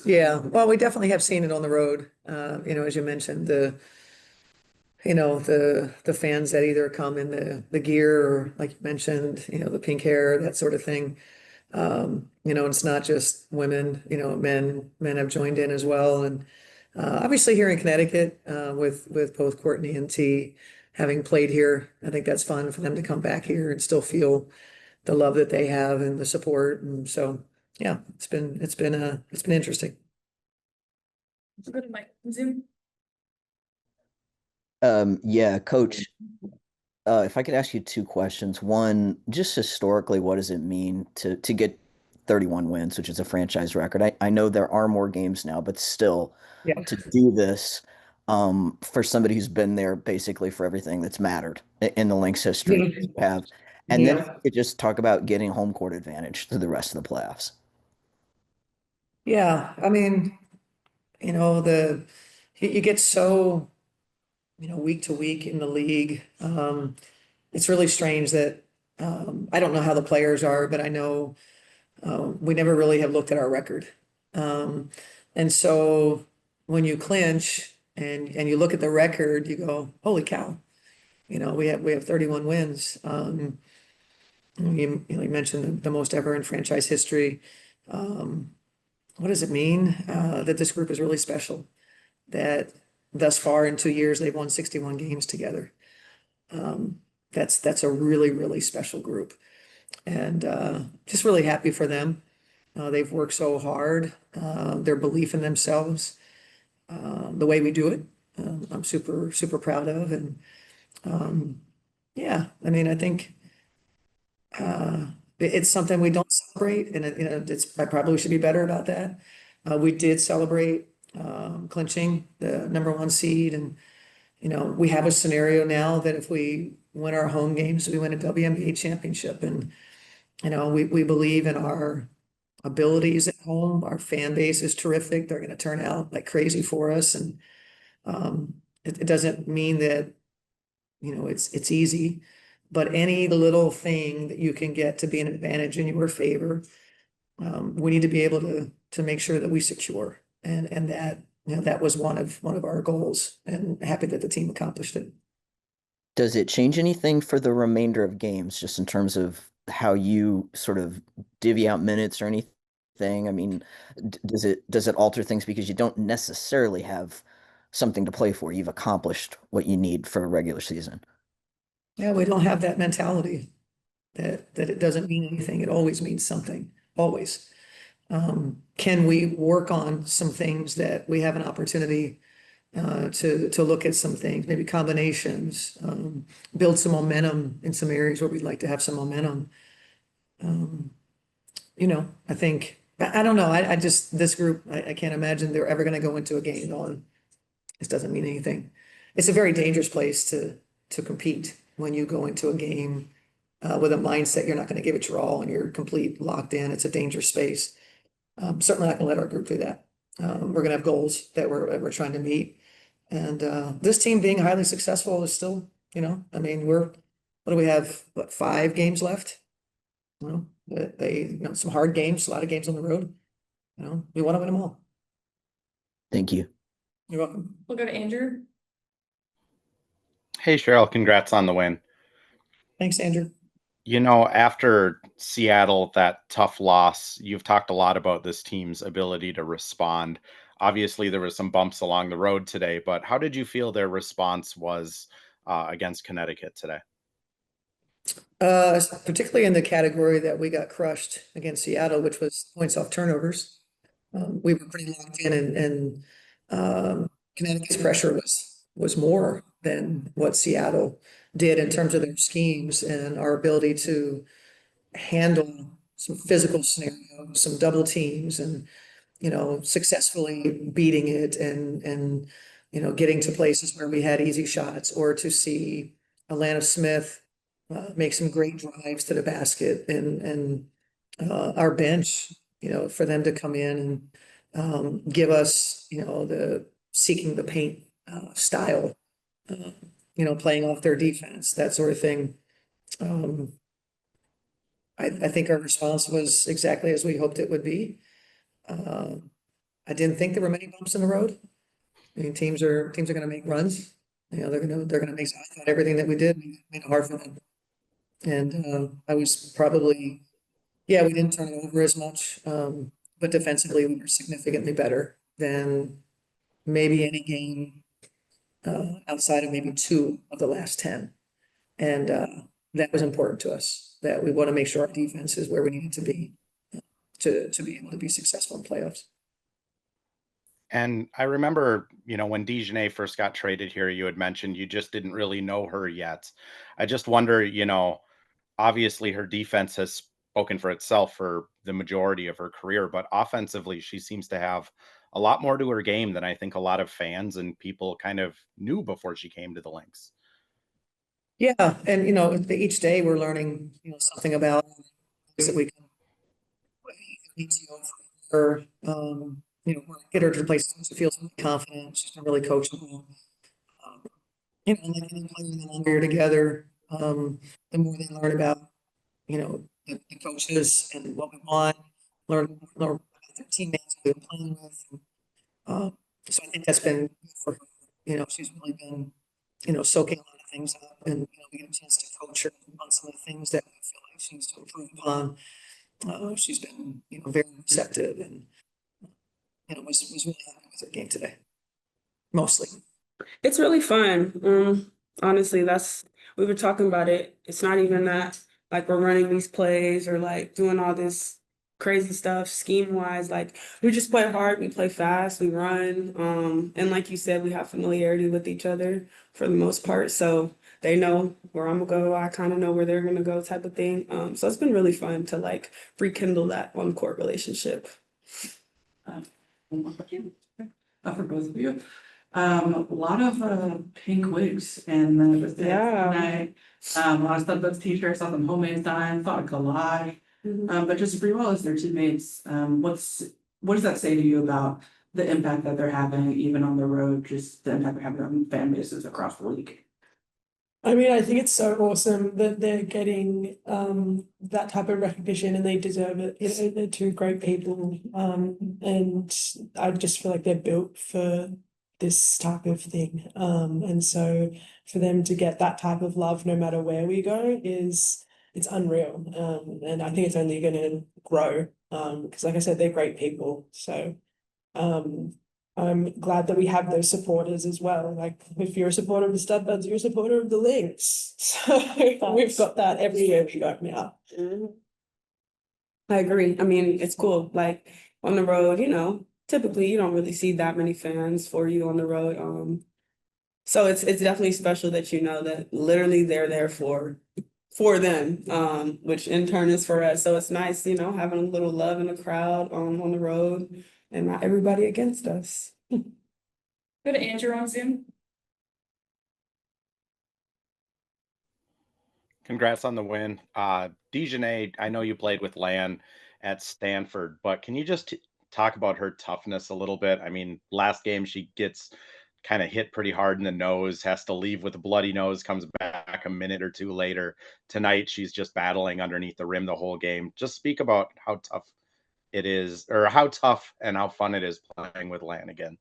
Yeah, well, we definitely have seen it on the road. As you mentioned, the fans that either come in the gear or like you mentioned, the pink hair, that sort of thing. It's not just women, men have joined in as well. And obviously here in Connecticut, with both Courtney and T having played here, I think that's fun for them to come back here and still feel the love that they have and the support. And so, yeah, it's been interesting. So go to Mike Zoom. Yeah, Coach, if I could ask you two questions. One, just historically, what does it mean to get 31 wins, which is a franchise record? I know there are more games now, but still Yeah. to do this, for somebody who's been there basically for everything that's mattered in the Lynx history Yeah. you have. And then if Yeah. you could just talk about getting home court advantage through the rest of the playoffs. Yeah. I mean, you get so, week to week in the league. It's really strange that I don't know how the players are, but I know we never really have looked at our record. Um, and so when you clinch and you look at the record, you go, holy cow, we have 31 wins. You mentioned the most ever in franchise history. Um, what does it mean that this group is really special? That thus far in 2 years, they've won 61 games together. That's a really, really special group. And just really happy for them. They've worked so hard, their belief in themselves, the way we do it. I'm super, super proud of. And yeah, I mean, I think it's something we don't celebrate, and I probably should be better about that. We did celebrate clinching the number one seed, and we have a scenario now that if we win our home games, we win a WNBA championship, and we believe in our abilities at home. Our fan base is terrific. They're going to turn out like crazy for us, and it doesn't mean that it's easy, but any little thing that you can get to be an advantage in your favor, we need to be able to make sure that we secure, and that that was one of our goals, and happy that the team accomplished it. Does it change anything for the remainder of games, just in terms of how you sort of divvy out minutes or anything? I mean, does it alter things because you don't necessarily have something to play for? You've accomplished what you need for a regular season. Yeah, we don't have that mentality that it doesn't mean anything. It always means something, always. Can we work on some things that we have an opportunity to look at some things, maybe combinations, build some momentum in some areas where we'd like to have some momentum. I think, I don't know, I just, this group, I can't imagine they're ever gonna go into a game going, this doesn't mean anything. It's a very dangerous place to compete when you go into a game with a mindset, you're not gonna give it your all and you're complete locked in. It's a dangerous space. Certainly not gonna let our group do that. We're gonna have goals that we're trying to meet. And this team being highly successful is still, I mean, what do we have? What, 5 games left? Some hard games, a lot of games on the road. We want to win them all. Thank you. You're welcome. We'll go to Andrew. Hey, Cheryl, congrats on the win. Thanks, Andrew. After Seattle, that tough loss, you've talked a lot about this team's ability to respond. Obviously, there was some bumps along the road today, but how did you feel their response was against Connecticut today? Particularly in the category that we got crushed against Seattle, which was points off turnovers. We were pretty locked in, and Connecticut's pressure was more than what Seattle did in terms of their schemes and our ability to handle some physical scenarios, some double teams, and successfully beating it, and getting to places where we had easy shots, or to see Alanna Smith make some great drives to the basket, and our bench, for them to come in and give us, the seeking the paint style, playing off their defense, that sort of thing. I think our response was exactly as we hoped it would be. I didn't think there were many bumps in the road. I mean, teams are gonna make runs. You know, they're gonna make, I thought everything that we did made it hard for them. And I was probably, yeah, we didn't turn it over as much, but defensively we were significantly better than maybe any game outside of maybe 2 of the last 10. And that was important to us, that we want to make sure our defense is where we need it to be to be able to be successful in playoffs. And I remember, when DiJonai first got traded here, you had mentioned you just didn't really know her yet. I just wonder, obviously her defense has spoken for itself for the majority of her career, but offensively, she seems to have a lot more to her game than I think a lot of fans and people kind of knew before she came to the Lynx. Yeah, and each day we're learning, something about things that we can her, get her to places she feels really confident. She's been really coachable. And then playing the longer you're together, the more they learn about, the coaches and what we want, learn about their teammates who they're playing with. So I think that's been good for her. She's really been, soaking a lot of things up, and we get a chance to coach her on some of the things that we feel like she needs to improve upon. She's been, very receptive, and was really happy with her game today, mostly. It's really fun. Honestly, we were talking about it. It's not even that like we're running these plays or like doing all this crazy stuff scheme wise. Like we just play hard, we play fast, we run. And like you said, we have familiarity with each other for the most part. So they know where I'm gonna go. I kind of know where they're gonna go, type of thing. So it's been really fun to like rekindle that on court relationship. One more question for both of you. A lot of pink wigs and the Yeah. tonight. A lot of stuff that's t-shirts, saw them homemade design, thought a collage. But just for you all as their teammates, what does that say to you about the impact that they're having, even on the road, just the impact they're having on fan bases across the league? I mean, I think it's so awesome that they're getting that type of recognition, and they deserve it. They're two great people, and I just feel like they're built for this type of thing. And so for them to get that type of love, no matter where we go, it's unreal. And I think it's only going to grow. Because like I said, they're great people. So I'm glad that we have those supporters as well. Like if you're a supporter of the Studbuds, you're a supporter of the Lynx. So we've got that everywhere we go now. I agree. I mean, it's cool. Like on the road, typically you don't really see that many fans for you on the road. So it's definitely special that that literally they're there for them, which in turn is for us. So it's nice, having a little love in the crowd on the road and not everybody against us. Go to Andrew on Zoom. Congrats on the win. DiJonai, I know you played with Lan at Stanford, but can you just talk about her toughness a little bit? I mean, last game she gets kind of hit pretty hard in the nose, has to leave with a bloody nose, comes back a minute or two later. Tonight, she's just battling underneath the rim the whole game. Just speak about how tough it is, or how tough and how fun it is playing with Lan again.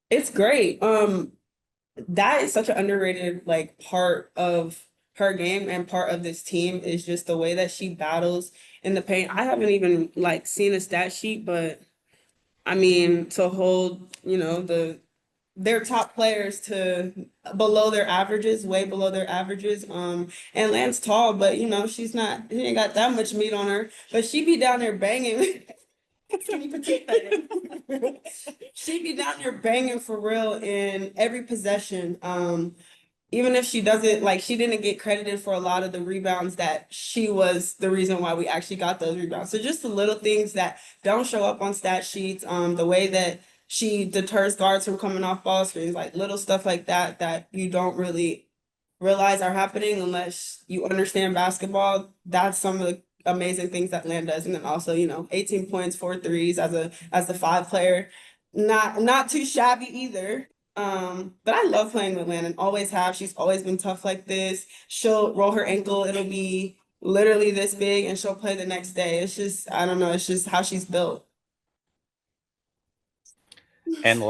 It's great. That is such an underrated like part of her game and part of this team is just the way that she battles in the paint. I haven't even like seen a stat sheet, but I mean to hold, their top players to below their averages, way below their averages. And Lan's tall, but she ain't got that much meat on her, but she be down there banging. She be down there banging for real in every possession. Even if she doesn't, like, she didn't get credited for a lot of the rebounds that she was the reason why we actually got those rebounds. So just the little things that don't show up on stat sheets, the way that she deters guards from coming off ball screens, like little stuff like that you don't really realize are happening unless you understand basketball. That's some of the amazing things that Lan does. And then also, 18 points, 4 threes as the 5 player. Not too shabby either. But I love playing with Lan and always have. She's always been tough like this. She'll roll her ankle, it'll be literally this big, and she'll play the next day. It's just, I don't know, it's just how she's built. And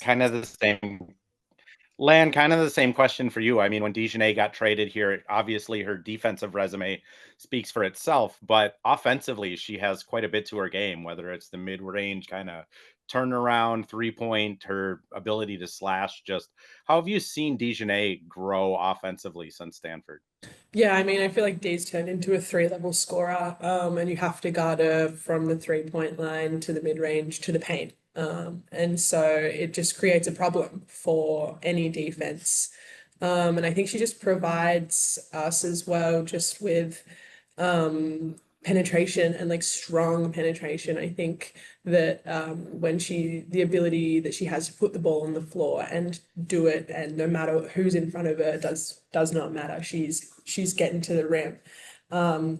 kind of the same kind of the same question for you. I mean, when DiJonai got traded here, obviously her defensive resume speaks for itself, but offensively, she has quite a bit to her game, whether it's the mid-range kind of turnaround, 3-point, her ability to slash. Just how have you seen DiJonai grow offensively since Stanford? Yeah, I mean, I feel like Dee's turned into a three-level scorer, and you have to guard her from the three-point line to the mid-range to the paint. And so it just creates a problem for any defense. And I think she just provides us as well, just with penetration and like strong penetration. I think that when the ability that she has to put the ball on the floor and do it, and no matter who's in front of her, does not matter. She's getting to the rim,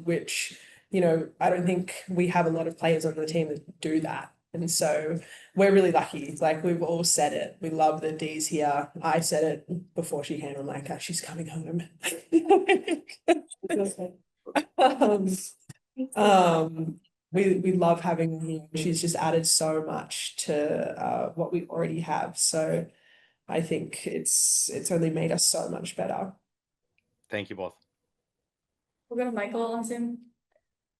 which, you know, I don't think we have a lot of players on the team that do that. And so we're really lucky. Like, we've all said it. We love that Dee's here. I said it before she came. I'm like, oh, she's coming home. We love having her here. She's just added so much to what we already have. So I think it's only made us so much better. Thank you both. We'll go to Michael on Zoom.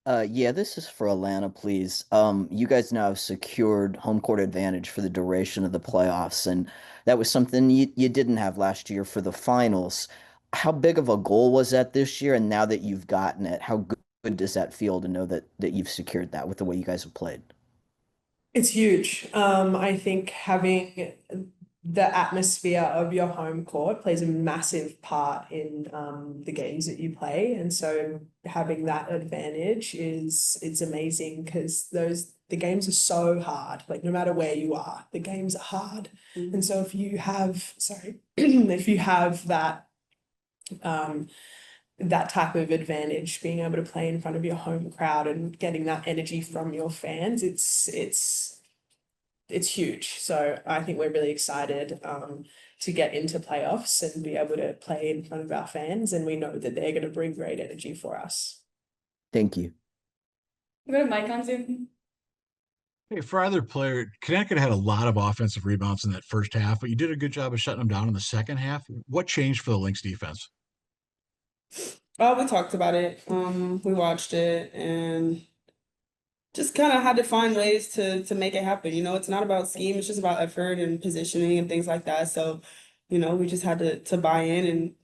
Yeah, this is for Alanna, please. You guys now have secured home court advantage for the duration of the playoffs, and that was something you didn't have last year for the finals. How big of a goal was that this year? And now that you've gotten it, how good does that feel to know that you've secured that with the way you guys have played? It's huge. I think having the atmosphere of your home court plays a massive part in the games that you play. And so having that advantage it's amazing, because the games are so hard. Like, no matter where you are, the games are hard. And so if you have, if you have that that type of advantage, being able to play in front of your home crowd and getting that energy from your fans, it's huge. So I think we're really excited to get into playoffs and be able to play in front of our fans, and we know that they're going to bring great energy for us. Thank you. We'll go to Mike on Zoom. Hey, for either player, Connecticut had a lot of offensive rebounds in that first half, but you did a good job of shutting them down in the second half. What changed for the Lynx defense? Oh, we talked about it. We watched it and just kind of had to find ways to make it happen. You know, it's not about scheme, it's just about effort and positioning and things like that. So, you know, we just had to buy in and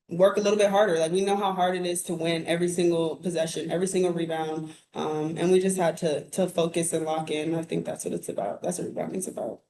work a little bit harder. Like, we know how hard it is to win every single possession, every single rebound. And we just had to focus and lock in. I think that's what it's about. That's what rebounding's about.